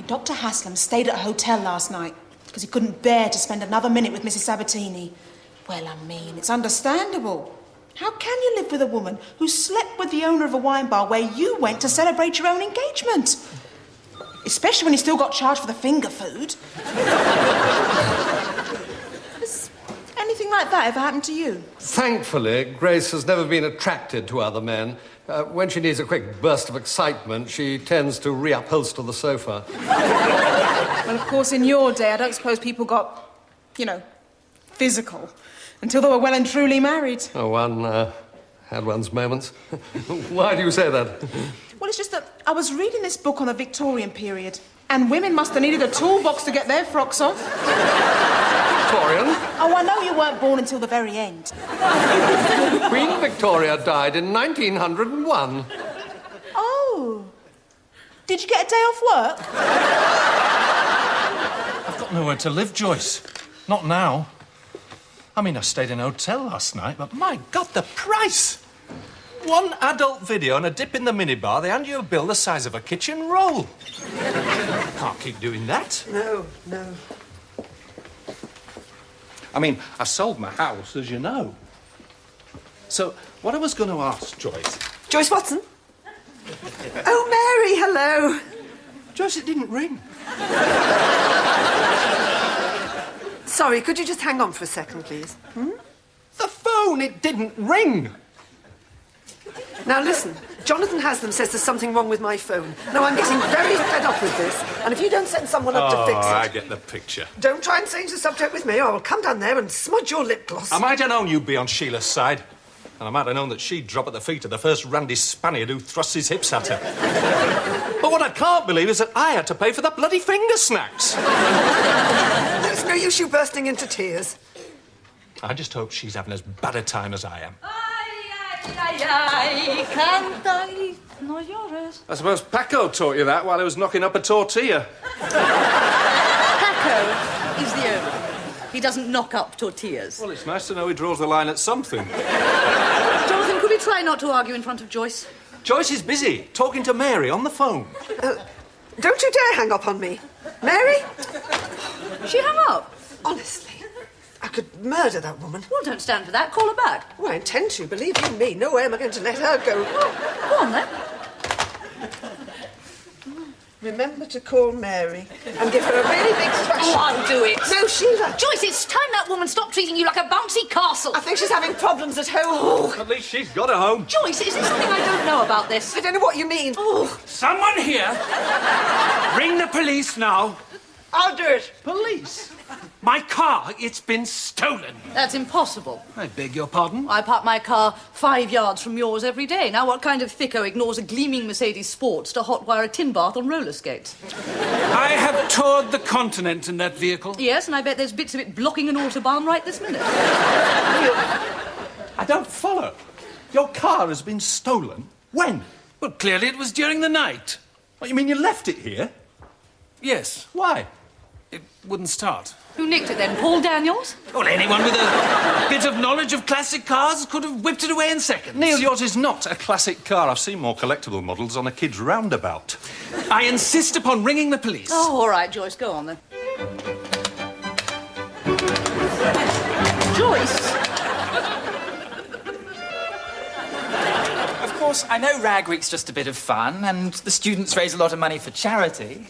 Dr. Haslam stayed at a hotel last night because he couldn't bear to spend another minute with Mrs. Sabatini. Well, I mean, it's understandable. How can you live with a woman who slept with the owner of a wine bar where you went to celebrate your own engagement? Especially when you still got charged for the finger food. Has anything like that ever happened to you? Thankfully, Grace has never been attracted to other men. When she needs a quick burst of excitement, she tends to reupholster the sofa. Well, of course, in your day, I don't suppose people got, physical until they were well and truly married. Oh, one had one's moments. Why do you say that? Well, it's just that I was reading this book on the Victorian period, and women must have needed a toolbox to get their frocks off. Victorian? Oh, I know you weren't born until the very end. Queen Victoria died in 1901. Oh. Did you get a day off work? I've got nowhere to live, Joyce. Not now. I mean, I stayed in a hotel last night, but my God, the price! One adult video and a dip in the minibar, they hand you a bill the size of a kitchen roll. Can't keep doing that. No. I mean, I sold my house, as you know. So, what I was going to ask, Joyce... Joyce Watson? Oh, Mary, hello. Joyce, it didn't ring. Sorry, could you just hang on for a second, please? The phone, it didn't ring. Now, listen, Jonathan Haslam says there's something wrong with my phone. Now, I'm getting very fed up with this, and if you don't send someone up to fix it... I get the picture. Don't try and change the subject with me, or I will come down there and smudge your lip gloss. I might have known you'd be on Sheila's side. And I might have known that she'd drop at the feet of the first randy Spaniard who thrusts his hips at her. But what I can't believe is that I had to pay for the bloody finger snacks. There's no use you bursting into tears. I just hope she's having as bad a time as I am. I suppose Paco taught you that while he was knocking up a tortilla. Paco is the owner. He doesn't knock up tortillas. Well, it's nice to know he draws the line at something. Jonathan, could we try not to argue in front of Joyce? Joyce is busy talking to Mary on the phone. Don't you dare hang up on me. Mary? She hung up. Honestly, I could murder that woman. Well, don't stand for that. Call her back. Oh, I intend to, believe you me. No way am I going to let her go. Well, go on, then. Remember to call Mary and give her a really big thrashing. Oh, I'll do it. No, Sheila. Joyce, it's time that woman stopped treating you like a bouncy castle. I think she's having problems at home. Oh. At least she's got a home. Joyce, is there something I don't know about this? I don't know what you mean. Oh. Someone here! Ring the police now. I'll do it. Police? My car, it's been stolen. That's impossible. I beg your pardon? I park my car 5 yards from yours every day. Now, what kind of thicko ignores a gleaming Mercedes Sports to hotwire a tin bath on roller skates? I have toured the continent in that vehicle. Yes, and I bet there's bits of it blocking an autobahn right this minute. I don't follow. Your car has been stolen. When? Well, clearly it was during the night. What, you mean you left it here? Yes. Why? It wouldn't start. Who nicked it then? Paul Daniels? Well, anyone with a bit of knowledge of classic cars could have whipped it away in seconds. Neil, yours is not a classic car. I've seen more collectible models on a kid's roundabout. I insist upon ringing the police. Oh, all right, Joyce, go on then. Joyce? Of course, I know Rag Week's just a bit of fun, and the students raise a lot of money for charity.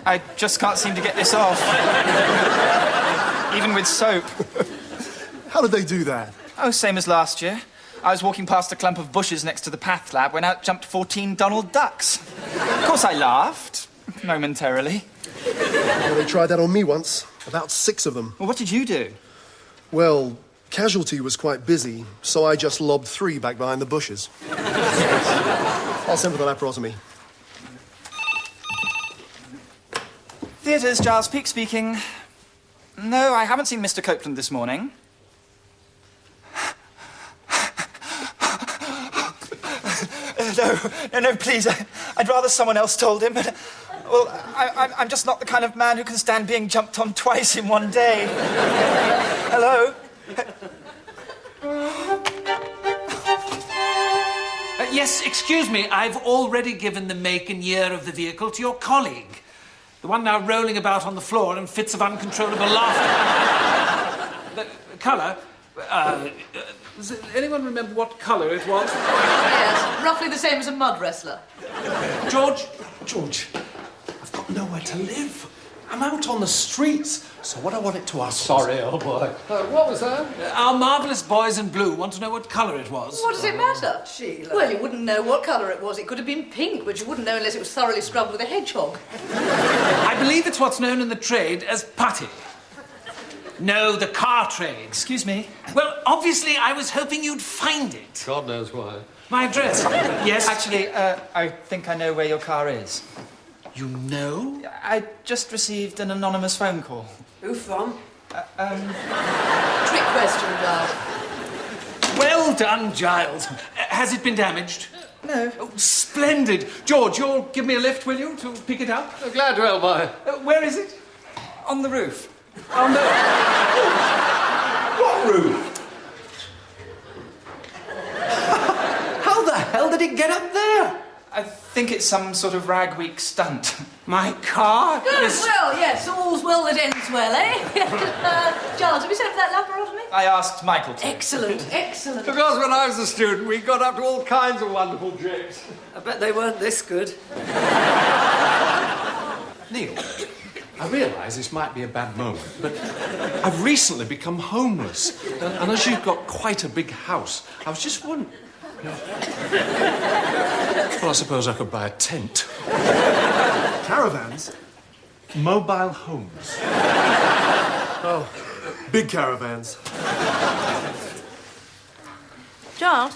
I just can't seem to get this off. Even with soap. How did they do that? Oh, same as last year. I was walking past a clump of bushes next to the path lab when out jumped 14 Donald Ducks. Of course I laughed, momentarily. Well, they tried that on me once. About 6 of them. Well, what did you do? Well, Casualty was quite busy, so I just lobbed 3 back behind the bushes. I'll send for the laparotomy. Theatres, Giles Peake speaking. No, I haven't seen Mr. Copeland this morning. No, please. I'd rather someone else told him. Well, I'm just not the kind of man who can stand being jumped on twice in one day. Hello? Yes, excuse me. I've already given the make and year of the vehicle to your colleague. The one now rolling about on the floor in fits of uncontrollable laughter. The colour? Does anyone remember what colour it was? Yes, roughly the same as a mud wrestler. George, I've got nowhere to live. I'm out on the streets. So what I wanted to ask... Sorry, old boy. What was that? Our marvellous boys in blue want to know what colour it was. What does it matter? Sheila. Well, you wouldn't know what colour it was. It could have been pink, but you wouldn't know unless it was thoroughly scrubbed with a hedgehog. I believe it's what's known in the trade as putty. No, the car trade. Excuse me. Well, obviously, I was hoping you'd find it. God knows why. My address. Yes? Actually, I think I know where your car is. You know? I just received an anonymous phone call. Who from? Trick question, Giles. Well done, Giles. Has it been damaged? No. Oh, splendid. George, you'll give me a lift, will you, to pick it up? Glad to help, boy. Where is it? On the roof. Oh, no. What roof? How the hell did it get up there? I think it's some sort of ragweek stunt. My car Good, is... well, yes, all's well that ends well, eh? Giles, have you set up that laparotomy? I asked Michael to. Excellent, excellent. Because when I was a student, we got up to all kinds of wonderful tricks. I bet they weren't this good. Neil, I realise this might be a bad moment, but I've recently become homeless. And as you've got quite a big house, I was just wondering... Well, I suppose I could buy a tent. Caravans? Mobile homes. Oh, big caravans. Giles,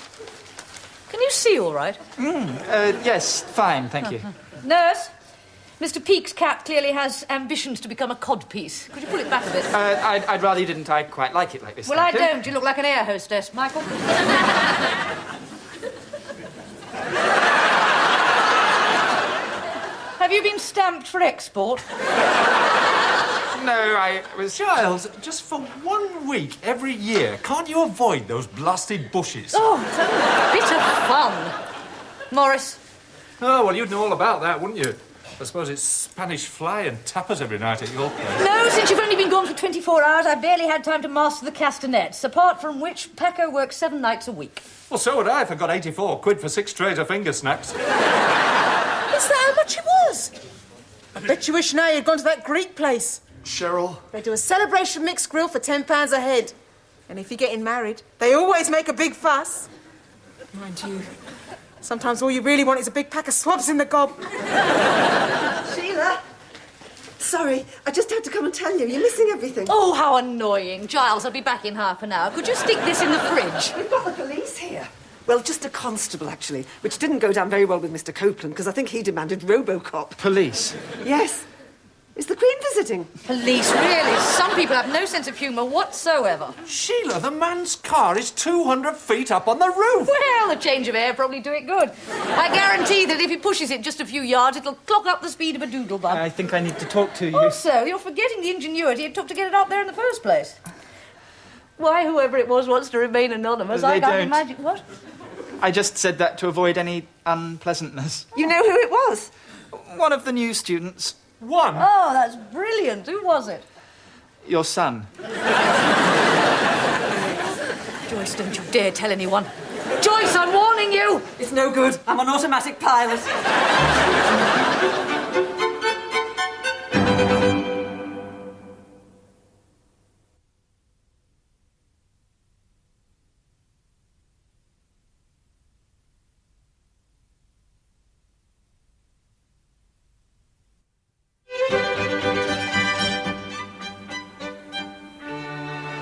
can you see all right? Yes, fine, thank you. Nurse, Mr. Peake's cat clearly has ambitions to become a codpiece. Could you pull it back a bit? I'd rather you didn't. I quite like it like this. Well, I thank you. don't. You look like an air hostess, Michael. Have you been stamped for export? No, I was... Giles, just for 1 week every year, can't you avoid those blasted bushes? Oh, it's a bit of fun. Morris. Oh, well, you'd know all about that, wouldn't you? I suppose it's Spanish fly and tapas every night at your place. No, since you've only been gone for 24 hours, I've barely had time to master the castanets, apart from which Paco works 7 nights a week. Well, so would I if I got 84 quid for 6 trays of finger snacks. Is that how much it was? I bet you wish now you'd gone to that Greek place. Cheryl? They do a celebration mixed grill for £10 a head. And if you're getting married, they always make a big fuss. Mind you, sometimes all you really want is a big pack of swabs in the gob. Sheila? Sorry, I just had to come and tell you. You're missing everything. Oh, how annoying. Giles, I'll be back in half an hour. Could you stick this in the fridge? We've got the police here. Well, just a constable, actually, which didn't go down very well with Mr. Copeland, because I think he demanded Robocop. Police. Yes. Is the Queen visiting? Police, really? Some people have no sense of humour whatsoever. Sheila, the man's car is 200 feet up on the roof. Well, a change of air probably do it good. I guarantee that if he pushes it just a few yards, it'll clock up the speed of a doodle bug. I think I need to talk to you. Also, you're forgetting the ingenuity it took to get it up there in the first place. Why, whoever it was wants to remain anonymous, They I can't don't. imagine... What? I just said that to avoid any unpleasantness. You know who it was? One of the new students. One? Oh, that's brilliant. Who was it? Your son. Joyce, don't you dare tell anyone. Joyce, I'm warning you! It's no good. I'm an automatic pilot.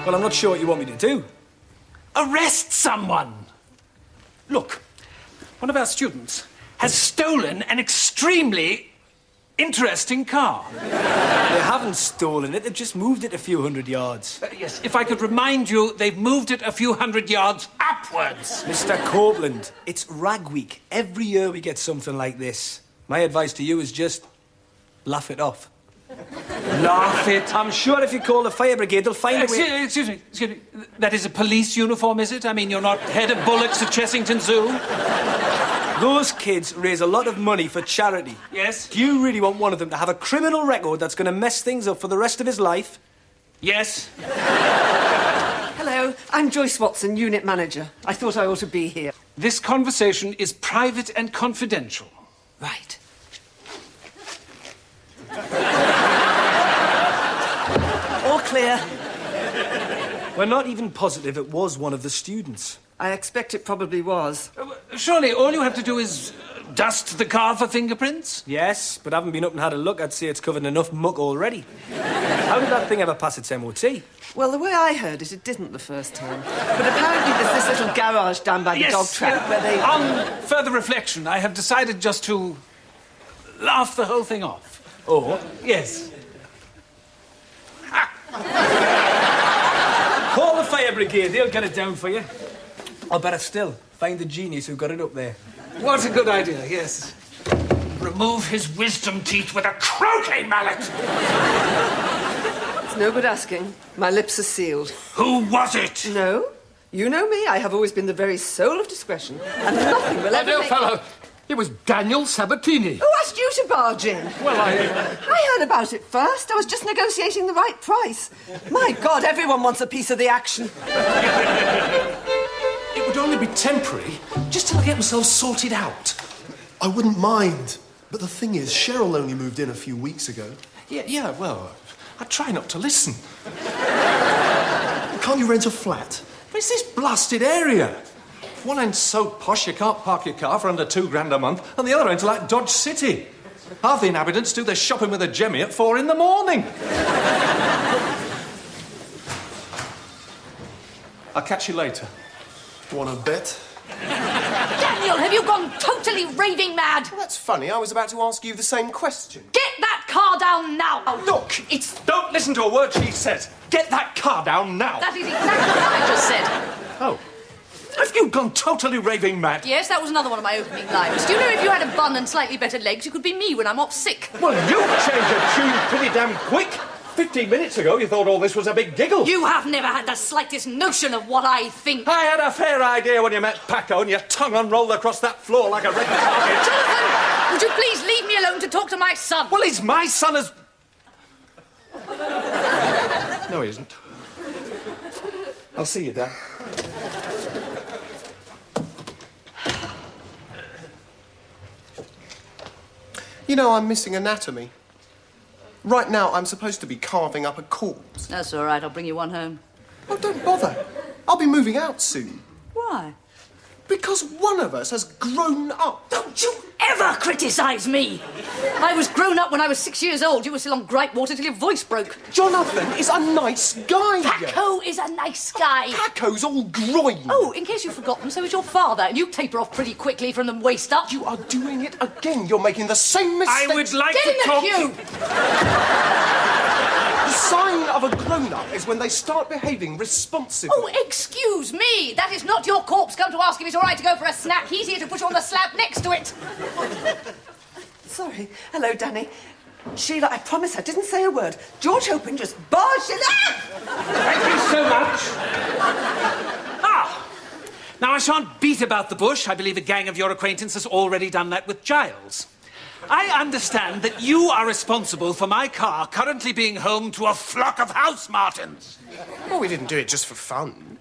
Well, I'm not sure what you want me to do. arrest someone. Look, one of our students has stolen an extremely interesting car. They haven't stolen it, they've just moved it a few hundred yards. Yes, if I could remind you, they've moved it a few hundred yards upwards. Mr. Copeland, it's Rag Week. Every year we get something like this. My advice to you is just laugh it off. Laugh it. I'm sure if you call the fire brigade, they'll find a way... Excuse me. That is a police uniform, is it? I mean, you're not head of bullocks at Chessington Zoo? Those kids raise a lot of money for charity. Yes? Do you really want one of them to have a criminal record that's going to mess things up for the rest of his life? Yes. Hello, I'm Joyce Watson, unit manager. I thought I ought to be here. This conversation is private and confidential. Right. All clear. We're not even positive it was one of the students. I expect it probably was. Surely all you have to do is dust the car for fingerprints? Yes, but I haven't been up and had a look. I'd say it's covered in enough muck already. How did that thing ever pass its MOT? Well, the way I heard it, it didn't the first time. But apparently there's this little garage down by the dog track where they... On further reflection, I have decided just to laugh the whole thing off. Oh? Yes. Call the fire brigade, they'll get it down for you. Or better still, find the genius who got it up there. What a good idea, yes. Remove his wisdom teeth with a croquet mallet. It's no good asking. My lips are sealed. Who was it? No. You know me. I have always been the very soul of discretion. And nothing will My ever dear make... fellow, it was Daniel Sabatini. Who asked you to barge in? Well, I heard about it first. I was just negotiating the right price. My God, everyone wants a piece of the action. It would only be temporary, just till I get myself sorted out. I wouldn't mind. But the thing is, Cheryl only moved in a few weeks ago. Yeah, well, I try not to listen. Can't you rent a flat? But it's this blasted area. One end's so posh you can't park your car for under £2 a month, and the other end's like Dodge City. Half the inhabitants do their shopping with a jemmy at 4 in the morning. I'll catch you later. Want to bet? Daniel, have you gone totally raving mad? Well, that's funny. I was about to ask you the same question. Get that car down now! Look, don't listen to a word she says. Get that car down now. That is exactly what I just said. Oh. Have you gone totally raving mad? Yes, that was another one of my opening lines. Do you know if you had a bun and slightly better legs, you could be me when I'm off sick? Well, you changed your tune pretty damn quick. 15 minutes ago, you thought all this was a big giggle. You have never had the slightest notion of what I think. I had a fair idea when you met Paco and your tongue unrolled across that floor like a red carpet. Jonathan, would you please leave me alone to talk to my son? Well, he's my son as... No, he isn't. I'll see you, Dad. You know, I'm missing anatomy. Right now, I'm supposed to be carving up a corpse. That's all right, I'll bring you one home. Oh, don't bother. I'll be moving out soon. Why? Because one of us has grown up. Don't you ever criticise me! I was grown up when I was 6 years old. You were still on gripe water till your voice broke. Jonathan is a nice guy. Paco is a nice guy. Paco's all groin. Oh, in case you've forgotten, so is your father, and you taper off pretty quickly from the waist up. You are doing it again. You're making the same mistake. I would like Get to in the talk queue! The sign of a grown-up is when they start behaving responsibly. Oh, excuse me! That is not your corpse come to ask if it's all right to go for a snack. He's here to put you on the slab next to it. Sorry. Hello, Danny. Sheila, I promise I didn't say a word. George Hopin just barged in. Thank you so much. Now, I shan't beat about the bush. I believe a gang of your acquaintance has already done that with Giles. I understand that you are responsible for my car currently being home to a flock of house martins. Well, we didn't do it just for fun.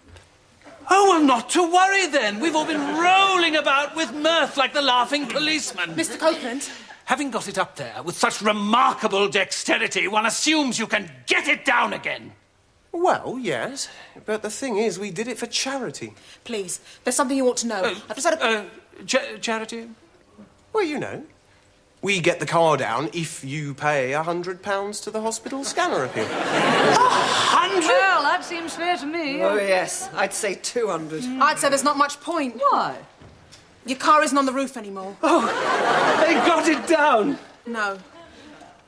Oh, well, not to worry, then. We've all been rolling about with mirth like the laughing policeman. Mr. Copeland? Having got it up there with such remarkable dexterity, one assumes you can get it down again. Well, yes. But the thing is, we did it for charity. Please, there's something you ought to know. I've just had a... Charity? Well, you know. We get the car down if you pay £100 to the hospital scanner appeal. 100? Well, that's seems fair to me. Oh, yes. I'd say 200. I'd say there's not much point. Why? Your car isn't on the roof anymore. Oh, they got it down. No.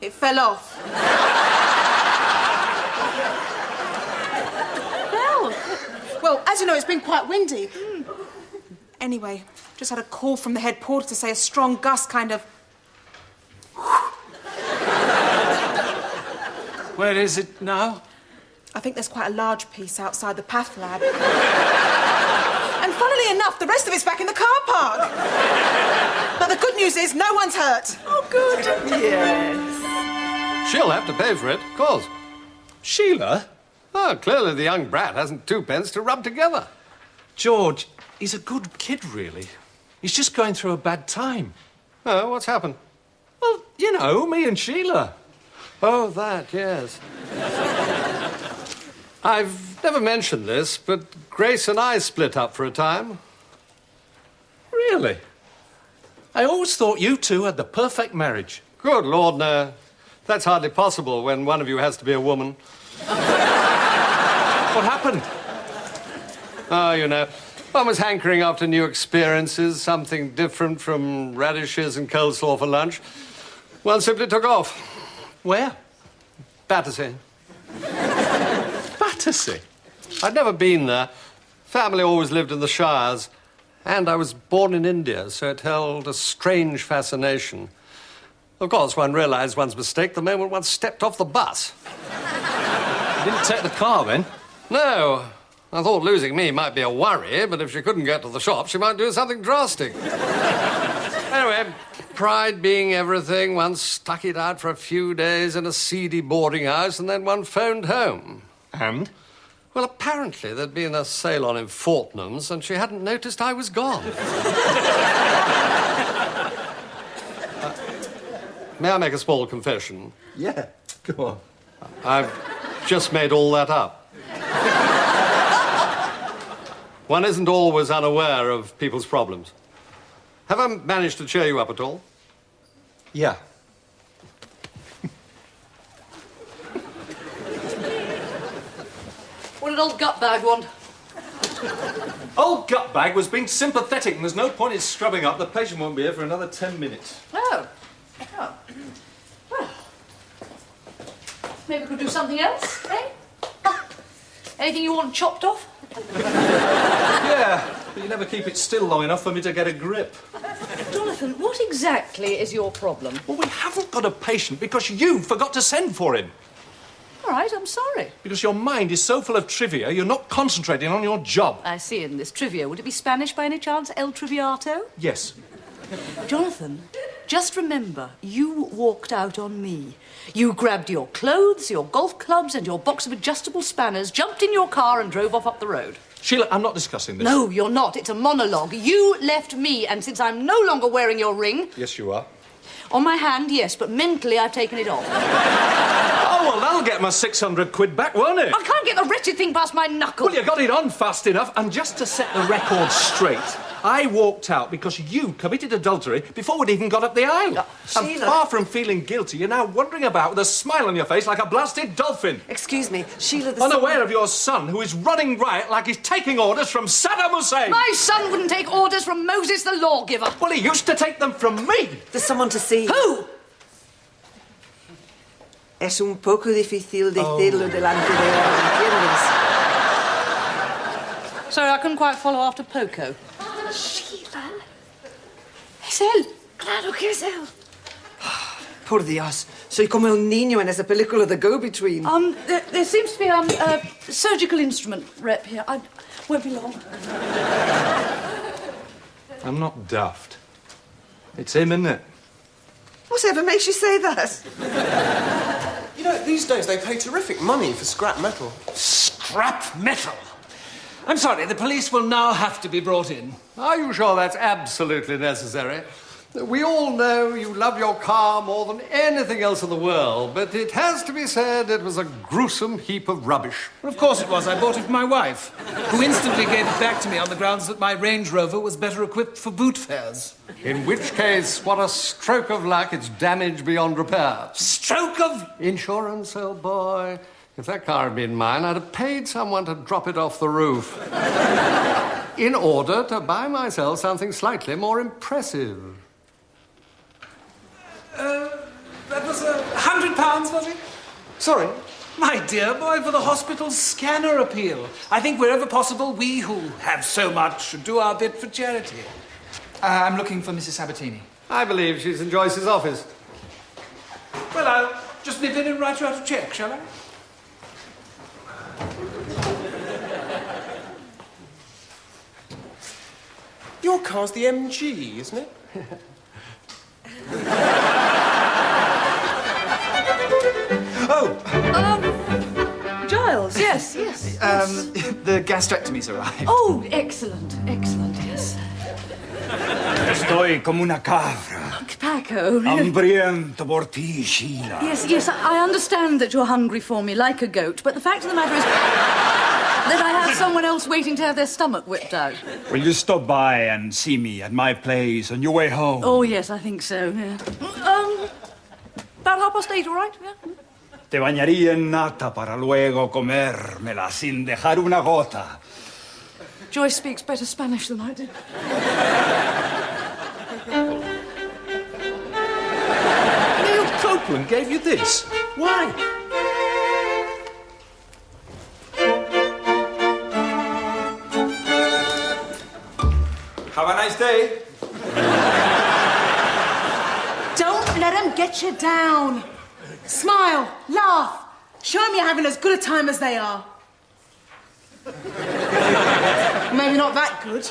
It fell off. Well, as you know, it's been quite windy. Anyway, just had a call from the head porter to say a strong gust kind of... Where is it now? I think there's quite a large piece outside the path lab. And funnily enough, the rest of it's back in the car park. But the good news is no one's hurt. Oh, good. Yes. She'll have to pay for it, of course. Sheila? Oh, clearly the young brat hasn't twopence to rub together. George, he's a good kid, really. He's just going through a bad time. Oh, what's happened? Well, you know, me and Sheila. Oh, that, yes. I've never mentioned this, but Grace and I split up for a time. Really? I always thought you two had the perfect marriage. Good Lord, no. That's hardly possible when one of you has to be a woman. What happened? Oh, you know, one was hankering after new experiences, something different from radishes and coleslaw for lunch. One simply took off. Where? Battersea. Battersea? I'd never been there. Family always lived in the Shires. And I was born in India, so it held a strange fascination. Of course, one realised one's mistake the moment one stepped off the bus. You didn't take the car, then? No. I thought losing me might be a worry, but if she couldn't get to the shop, she might do something drastic. Anyway, pride being everything, one stuck it out for a few days in a seedy boarding house, and then one phoned home. And? Well, apparently there'd been a sale on in Fortnum's, and she hadn't noticed I was gone. May I make a small confession? Yeah, go on. I've just made all that up. One isn't always unaware of people's problems. Have I managed to cheer you up at all? Yeah. What did old Gutbag want? Old Gutbag was being sympathetic, and there's no point in scrubbing up. The patient won't be here for another 10 minutes. Oh. Oh. Well. Maybe we could do something else, eh? Anything you want chopped off? Yeah, but you never keep it still long enough for me to get a grip. Jonathan, what exactly is your problem? Well, we haven't got a patient because you forgot to send for him. All right, I'm sorry. Because your mind is so full of trivia, you're not concentrating on your job. I see in this trivia. Would it be Spanish by any chance? El Triviato? Yes. Jonathan, just remember, you walked out on me. You grabbed your clothes, your golf clubs, and your box of adjustable spanners, jumped in your car and drove off up the road. Sheila, I'm not discussing this. No, you're not. It's a monologue. You left me, and since I'm no longer wearing your ring... Yes, you are. On my hand, yes, but mentally I've taken it off. Oh, well, that'll get my 600 quid back, won't it? I can't get the wretched thing past my knuckle. Well, you got it on fast enough, and just to set the record straight, I walked out because you committed adultery before we'd even got up the aisle. And Sheila. far from feeling guilty, you're now wandering about with a smile on your face like a blasted dolphin. Excuse me, Sheila, Unaware of your son, who is running riot like he's taking orders from Saddam Hussein. My son wouldn't take orders from Moses the lawgiver. Well, he used to take them from me. There's someone to see. Who? Es un poco difícil decirlo delante de él, ¿entiendes? Sorry, I couldn't quite follow after Poco. Sheila. Es él. Claro que es él. Por Dios, soy como el niño en esa película The Go-Between. There seems to be a surgical instrument rep here. I won't be long. I'm not daft. It's him, isn't it? Whatever makes you say that? You know, these days they pay terrific money for scrap metal. Scrap metal? I'm sorry, the police will now have to be brought in. Are you sure that's absolutely necessary? We all know you love your car more than anything else in the world, but it has to be said it was a gruesome heap of rubbish. Well, of course it was. I bought it for my wife, who instantly gave it back to me on the grounds that my Range Rover was better equipped for boot fairs. In which case, what a stroke of luck, it's damaged beyond repair. Stroke of... Insurance, old boy. If that car had been mine, I'd have paid someone to drop it off the roof. In order to buy myself something slightly more impressive. That was £100, was it? Sorry? My dear boy, for the hospital's scanner appeal. I think wherever possible, we who have so much should do our bit for charity. I'm looking for Mrs. Sabatini. I believe she's in Joyce's office. Well, I'll just nip in and write you out a cheque, shall I? Your car's the MG, isn't it? Giles, yes, yes. The gastrectomy's arrived. Oh, excellent, excellent, yes. Estoy como una cabra, Paco. hambriento por ti, Sheila. Yes, yes, I understand that you're hungry for me like a goat, but the fact of the matter is that I have someone else waiting to have their stomach whipped out. Will you stop by and see me at my place on your way home? Oh, yes, I think so, yeah. About 8:30, all right? Yeah. Te bañaría en nata para luego comérmela sin dejar una gota. Joyce speaks better Spanish than I do. Neil Copeland gave you this? Why? Have a nice day. Don't let him get you down. Smile, laugh. Show them you're having as good a time as they are. Maybe not that good.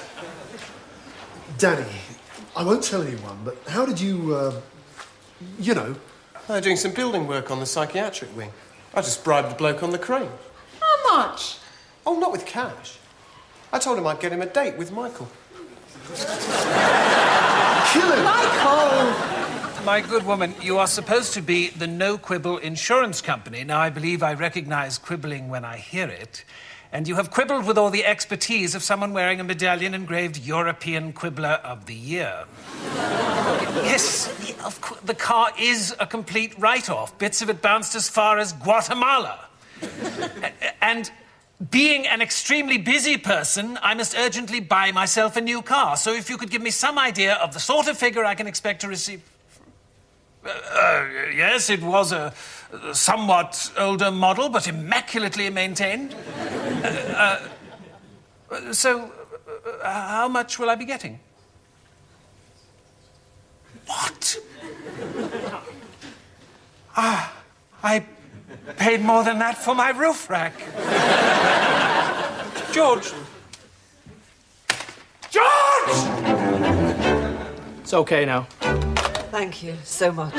Danny, I won't tell anyone, but how did you, you know... They're doing some building work on the psychiatric wing. I just bribed the bloke on the crane. How much? Oh, not with cash. I told him I'd get him a date with Michael. Kill him! Michael! My good woman, you are supposed to be the no-quibble insurance company. Now, I believe I recognise quibbling when I hear it. And you have quibbled with all the expertise of someone wearing a medallion engraved European Quibbler of the Year. Yes, the car is a complete write-off. Bits of it bounced as far as Guatemala. And being an extremely busy person, I must urgently buy myself a new car. So if you could give me some idea of the sort of figure I can expect to receive... yes, it was a somewhat older model, but immaculately maintained. So, how much will I be getting? What? I paid more than that for my roof rack. George! George! It's okay now. Thank you so much.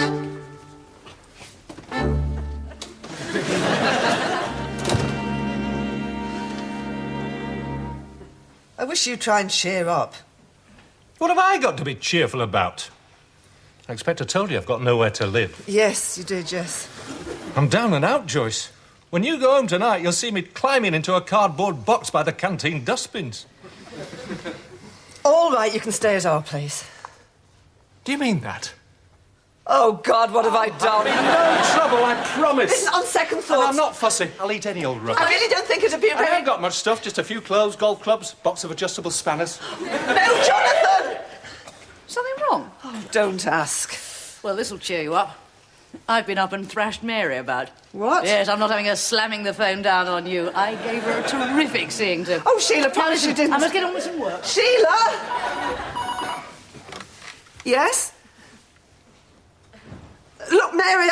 I wish you'd try and cheer up. What have I got to be cheerful about? I expect I told you I've got nowhere to live. Yes, you did, yes. I'm down and out, Joyce. When you go home tonight, you'll see me climbing into a cardboard box by the canteen dustbins. All right, you can stay at our place. Do you mean that? Oh, God, what have I done? No trouble, I promise. Listen, on second And thoughts... I'm not fussy. I'll eat any old rubbish. I really don't think it'd be a I very... haven't got much stuff, just a few clothes, golf clubs, box of adjustable spanners. No, Jonathan! Something wrong? Oh, don't ask. Well, this'll cheer you up. I've been up and thrashed Mary about. What? Yes, I'm not having her slamming the phone down on you. I gave her a terrific seeing to. Oh, Sheila, promise you didn't. I must get on with some work. Sheila! Yes? Look, Mary,